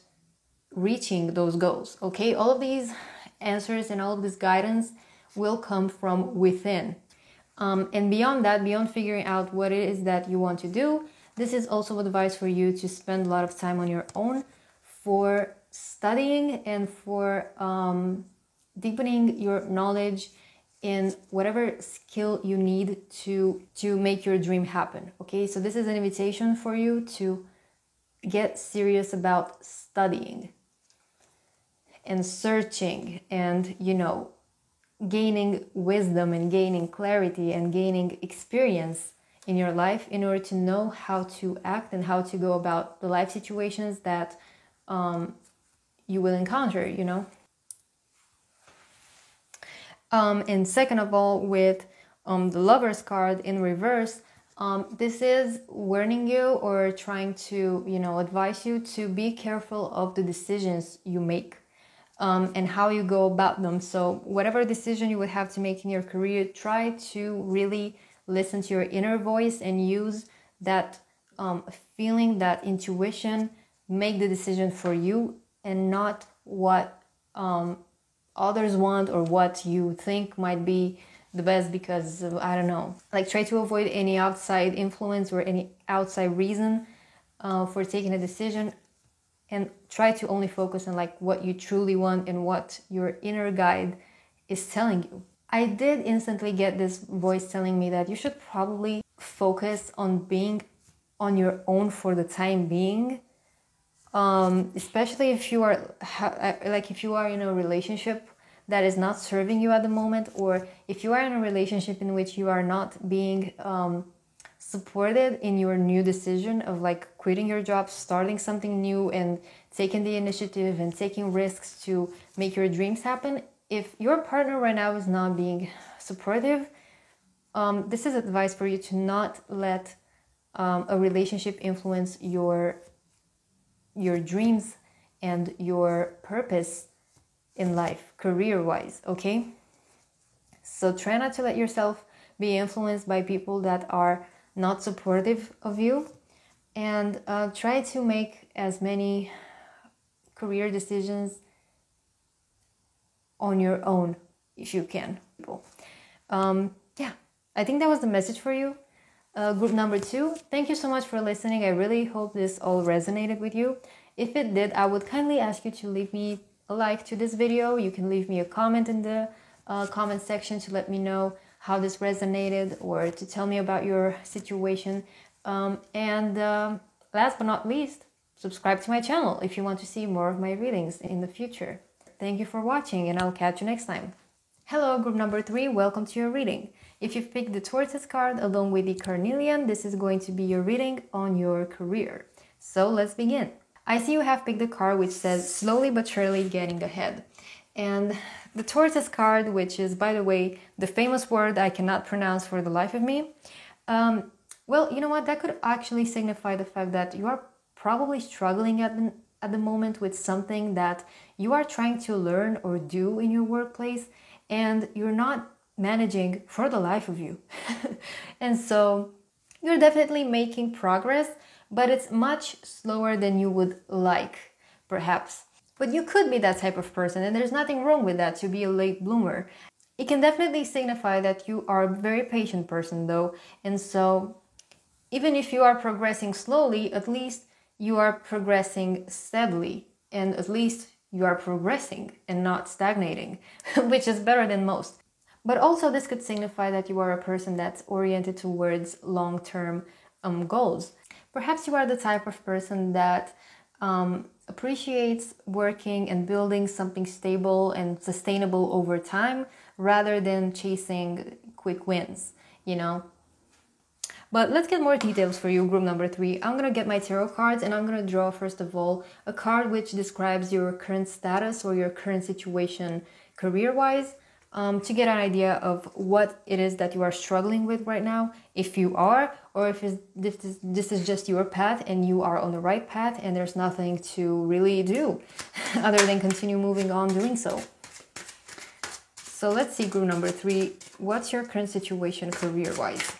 reaching those goals, okay? All of these answers and all of this guidance will come from within. And beyond that, beyond figuring out what it is that you want to do, this is also advice for you to spend a lot of time on your own for studying and for deepening your knowledge in whatever skill you need to make your dream happen, okay? So this is an invitation for you to get serious about studying and searching and, you know, gaining wisdom and gaining clarity and gaining experience in your life in order to know how to act and how to go about the life situations that you will encounter, you know. And second of all, with the Lovers card in reverse, this is warning you or trying to, you know, advise you to be careful of the decisions you make. And how you go about them. So whatever decision you would have to make in your career, try to really listen to your inner voice and use that feeling, that intuition, make the decision for you and not what others want or what you think might be the best because of, I don't know. Like, try to avoid any outside influence or any outside reason for taking a decision. And try to only focus on like what you truly want and what your inner guide is telling you. I did instantly get this voice telling me that you should probably focus on being on your own for the time being, especially if you are if you are in a relationship that is not serving you at the moment, or if you are in a relationship in which you are not being supported in your new decision of like quitting your job, starting something new and taking the initiative and taking risks to make your dreams happen. If your partner right now is not being supportive, this is advice for you to not let a relationship influence your dreams and your purpose in life, career-wise, okay? So try not to let yourself be influenced by people that are not supportive of you, and try to make as many career decisions on your own if you can. Yeah, I think that was the message for you. Group number 2, thank you so much for listening. I really hope this all resonated with you. If it did, I would kindly ask you to leave me a like to this video. You can leave me a comment in the comment section to let me know how this resonated or to tell me about your situation. And last but not least, subscribe to my channel if you want to see more of my readings in the future. Thank you for watching, and I'll catch you next time. Hello, group number 3, welcome to your reading. If you've picked the Tortoise card along with the Carnelian, this is going to be your reading on your career. So let's begin. I see you have picked the card which says slowly but surely getting ahead. And the Tortoise card, which is, by the way, the famous word I cannot pronounce for the life of me. Well, you know what? That could actually signify the fact that you are probably struggling at the moment with something that you are trying to learn or do in your workplace, and you're not managing for the life of you. And so you're definitely making progress, but it's much slower than you would like, perhaps. But you could be that type of person, and there's nothing wrong with that, to be a late bloomer. It can definitely signify that you are a very patient person, though, and so Even if you are progressing slowly, at least you are progressing steadily, and at least you are progressing and not stagnating, which is better than most. But also, this could signify that you are a person that's oriented towards long-term goals. Perhaps you are the type of person that appreciates working and building something stable and sustainable over time rather than chasing quick wins, you know? But let's get more details for you, group number 3. I'm gonna get my tarot cards and I'm gonna draw, first of all, a card which describes your current status or your current situation career-wise, to get an idea of what it is that you are struggling with right now, if you are, or if this is just your path and you are on the right path and there's nothing to really do other than continue moving on doing so. So let's see, group number 3, what's your current situation career-wise?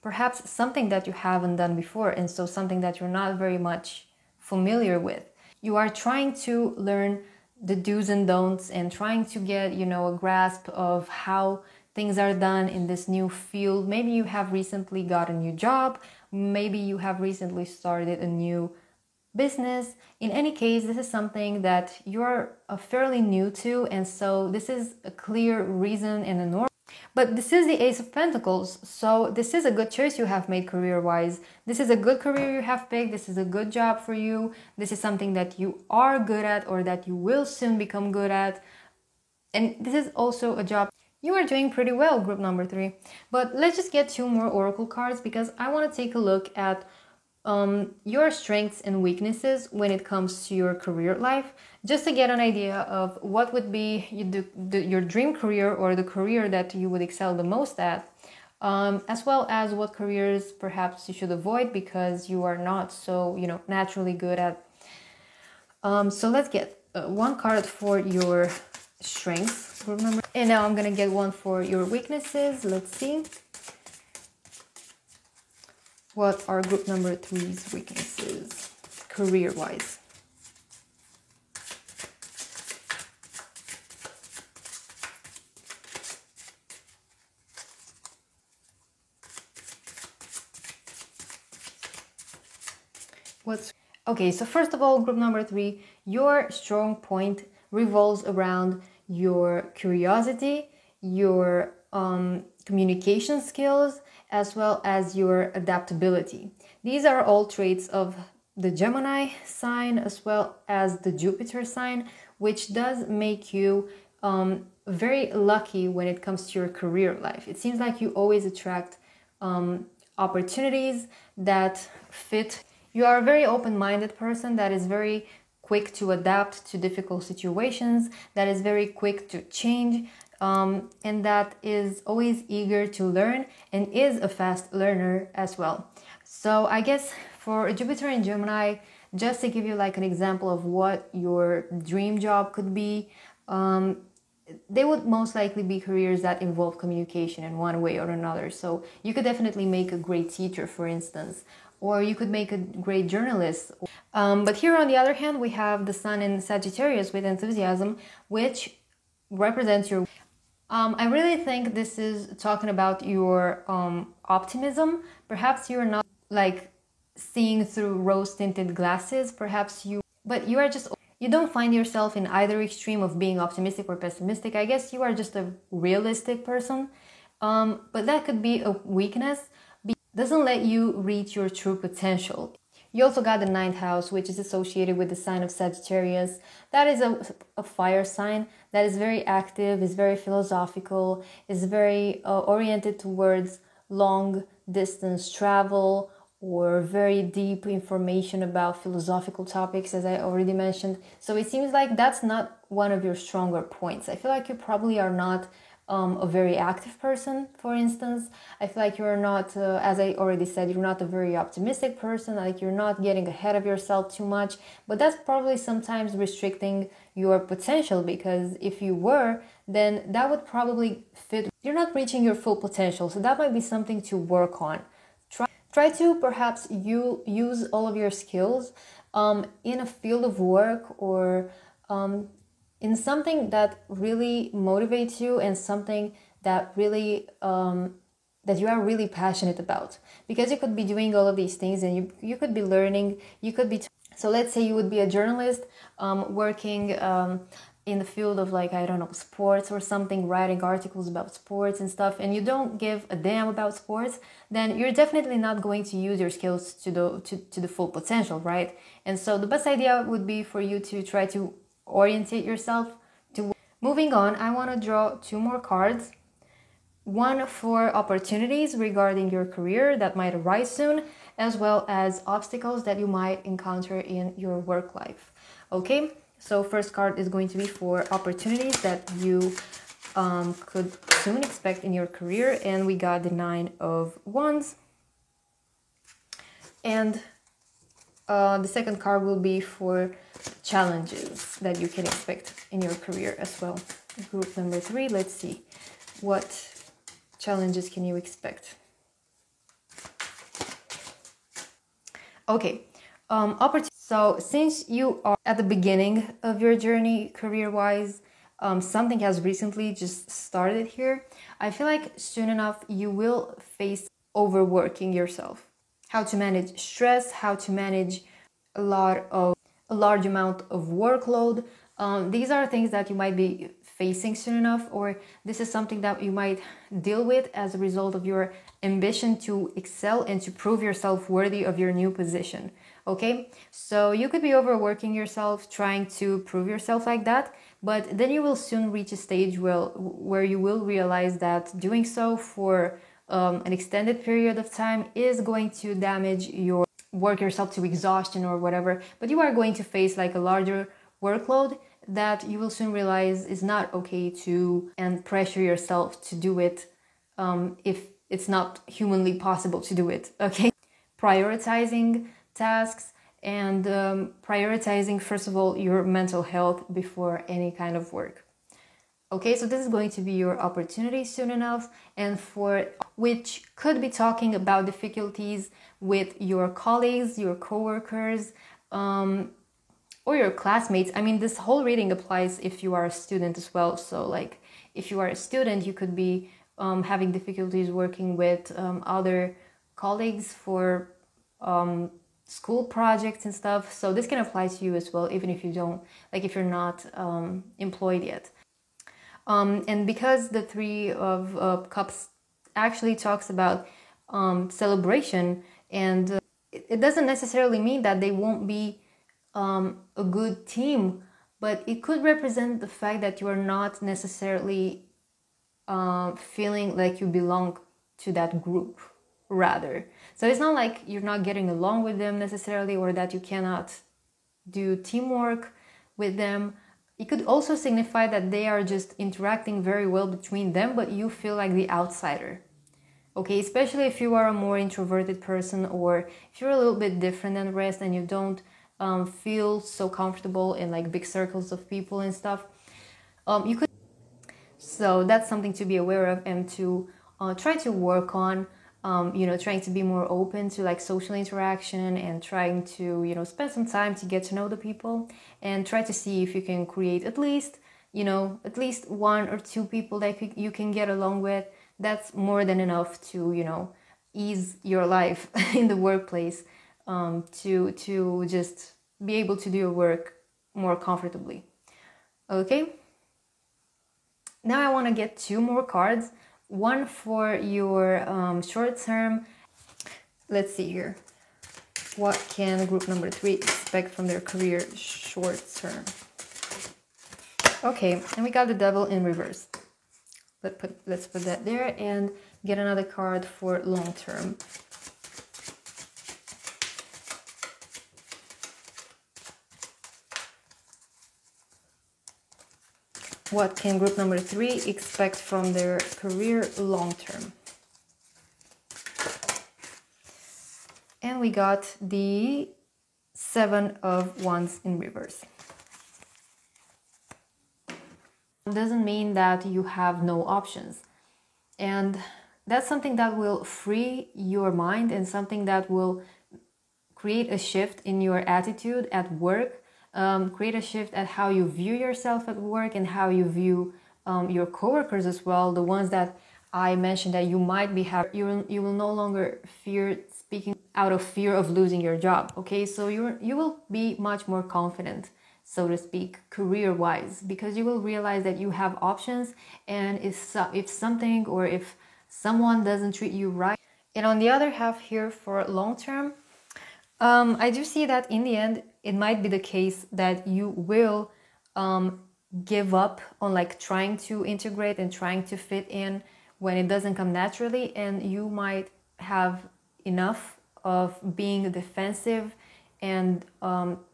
Perhaps something that you haven't done before, and so something that you're not very much familiar with. You are trying to learn the do's and don'ts and trying to get, you know, a grasp of how things are done in this new field. Maybe you have recently got a new job. Maybe you have recently started a new business. In any case, this is something that you're fairly new to, and so this is a clear reason and a norm. But this is the Ace of Pentacles, so this is a good choice you have made career-wise. This is a good career you have picked, this is a good job for you, this is something that you are good at or that you will soon become good at. And this is also a job you are doing pretty well, group number 3. But let's just get 2 more oracle cards because I want to take a look at your strengths and weaknesses when it comes to your career life, just to get an idea of what would be your dream career or the career that you would excel the most at, as well as what careers perhaps you should avoid because you are not so, you know, naturally good at. So let's get 1 card for your strengths, remember, and now I'm gonna get 1 for your weaknesses. Let's see. What are group number 3's weaknesses, career-wise? Okay, so first of all, group number 3, your strong point revolves around your curiosity, your communication skills, as well as your adaptability. These are all traits of the Gemini sign as well as the Jupiter sign, which does make you very lucky when it comes to your career life. It seems like you always attract opportunities that fit. You are a very open-minded person that is very quick to adapt to difficult situations, that is very quick to change, and that is always eager to learn and is a fast learner as well. So I guess for Jupiter and Gemini, just to give you like an example of what your dream job could be, they would most likely be careers that involve communication in one way or another. So you could definitely make a great teacher, for instance, or you could make a great journalist. But here on the other hand, we have the Sun in Sagittarius with enthusiasm, which represents your... I really think this is talking about your optimism. Perhaps you're not like seeing through rose-tinted glasses, perhaps you... But you are just... You don't find yourself in either extreme of being optimistic or pessimistic. I guess you are just a realistic person. But that could be a weakness. Doesn't let you reach your true potential. You also got the 9th house, which is associated with the sign of Sagittarius. That is a fire sign that is very active, is very philosophical, is very oriented towards long distance travel or very deep information about philosophical topics, as I already mentioned. So it seems like that's not one of your stronger points. I feel like you probably are not a very active person, for instance. I feel like you're not, as I already said, you're not a very optimistic person, like you're not getting ahead of yourself too much, but that's probably sometimes restricting your potential, because if you were, then that would probably fit. You're not reaching your full potential, so that might be something to work on. Try to perhaps you use all of your skills in a field of work or in something that really motivates you and something that really that you are really passionate about, because you could be doing all of these things and you could be learning, you could be so let's say you would be a journalist, working in the field of, like, I don't know, sports or something, writing articles about sports and stuff, and you don't give a damn about sports, then you're definitely not going to use your skills to the full potential, right? And so the best idea would be for you to try to orientate yourself to. Moving on, I want to draw two more cards. One for opportunities regarding your career that might arise soon, as well as obstacles that you might encounter in your work life. Okay, so first card is going to be for opportunities that you could soon expect in your career, and we got the 9 of Wands. And the second card will be for challenges that you can expect in your career as well. Group number 3, let's see what challenges can you expect. Okay, so since you are at the beginning of your journey career-wise, something has recently just started here. I feel like soon enough you will face overworking yourself. How to manage stress, how to manage a large amount of workload. These are things that you might be facing soon enough, or this is something that you might deal with as a result of your ambition to excel and to prove yourself worthy of your new position. Okay, so you could be overworking yourself trying to prove yourself like that, but then you will soon reach a stage where you will realize that doing so for an extended period of time is going to damage your work yourself to exhaustion or whatever, but you are going to face like a larger workload that you will soon realize is not okay to, and pressure yourself to do it if it's not humanly possible to do it. Okay, prioritizing tasks and prioritizing, first of all, your mental health before any kind of work. Okay, so this is going to be your opportunity soon enough, and for which could be talking about difficulties with your colleagues, your coworkers, or your classmates. I mean, this whole reading applies if you are a student as well. So like, if you are a student, you could be having difficulties working with other colleagues for school projects and stuff. So this can apply to you as well, even if you don't, like, if you're not employed yet. And because the 3 of Cups actually talks about celebration, and it doesn't necessarily mean that they won't be a good team, but it could represent the fact that you are not necessarily feeling like you belong to that group, rather. So it's not like you're not getting along with them necessarily, or that you cannot do teamwork with them. It could also signify that they are just interacting very well between them, but you feel like the outsider. Okay, especially if you are a more introverted person, or if you're a little bit different than the rest and you don't feel so comfortable in like big circles of people and stuff. You could. So that's something to be aware of and to try to work on. Trying to be more open to like social interaction, and trying to, spend some time to get to know the people, and try to see if you can create at least 1 or 2 people that you can get along with. That's more than enough to, ease your life in the workplace, to just be able to do your work more comfortably. Okay. Now I want to get 2 more cards. One for your short term. Let's see here. What can group number 3 expect from their career short term? Okay, and we got the Devil in reverse. Let's put that there and get another card for long term. What can group number 3 expect from their career long term? And we got the 7 of Wands in reverse. It doesn't mean that you have no options. And that's something that will free your mind, and something that will create a shift in your attitude at work. Create a shift at how you view yourself at work, and how you view your coworkers as well, the ones that I mentioned that you might be you will no longer fear speaking out of fear of losing your job. Okay, so you will be much more confident, so to speak, career-wise, because you will realize that you have options, and if something or if someone doesn't treat you right. And on the other half here, for long term, I do see that in the end, it might be the case that you will give up on like trying to integrate and trying to fit in when it doesn't come naturally, and you might have enough of being defensive and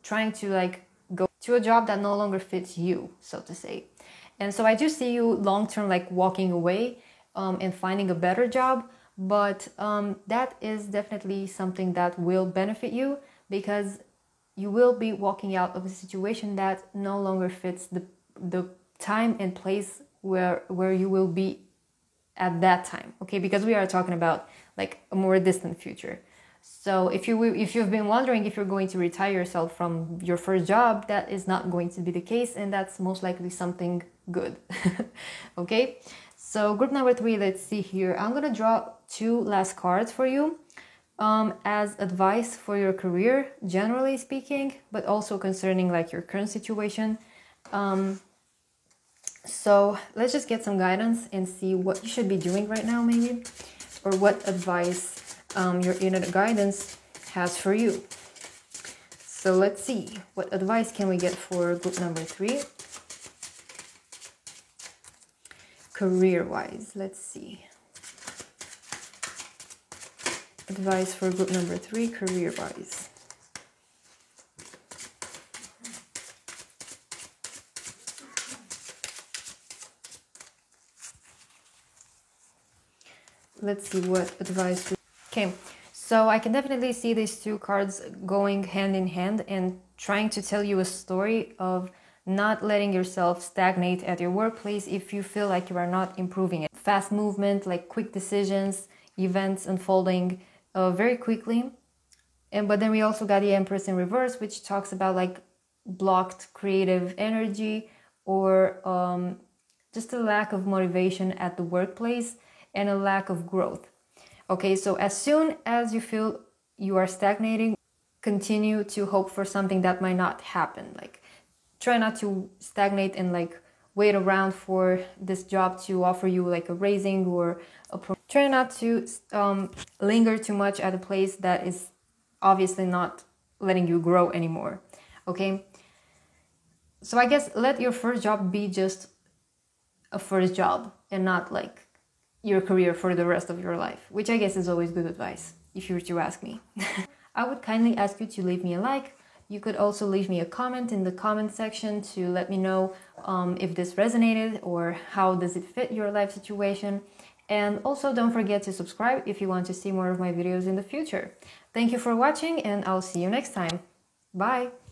trying to like go to a job that no longer fits you, so to say. And so I do see you long term like walking away and finding a better job, but that is definitely something that will benefit you, because you will be walking out of a situation that no longer fits the time and place where you will be at that time. Okay, because we are talking about like a more distant future. So if you've been wondering if you're going to retire yourself from your first job, that is not going to be the case, and that's most likely something good. Okay, so group number 3, let's see here. I'm gonna draw 2 last cards for you as advice for your career, generally speaking, but also concerning like your current situation. So let's just get some guidance and see what you should be doing right now, maybe, or what advice your inner guidance has for you. So let's see, what advice can we get for group number 3? Career-wise, let's see. Advice for group number 3, career-wise. Let's see what advice. Okay, so I can definitely see these 2 cards going hand in hand and trying to tell you a story of not letting yourself stagnate at your workplace if you feel like you are not improving it. Fast movement, like quick decisions, events unfolding very quickly. But then we also got the Empress in reverse, which talks about like blocked creative energy, or just a lack of motivation at the workplace and a lack of growth. Okay, so as soon as you feel you are stagnating, continue to hope for something that might not happen. Like, try not to stagnate and like wait around for this job to offer you like a raising or try not to linger too much at a place that is obviously not letting you grow anymore. Okay, so I guess let your first job be just a first job and not like your career for the rest of your life, which I guess is always good advice if you were to ask me. I would kindly ask you to leave me a like. You could also leave me a comment in the comment section to let me know if this resonated or how does it fit your life situation. And also don't forget to subscribe if you want to see more of my videos in the future. Thank you for watching, and I'll see you next time. Bye!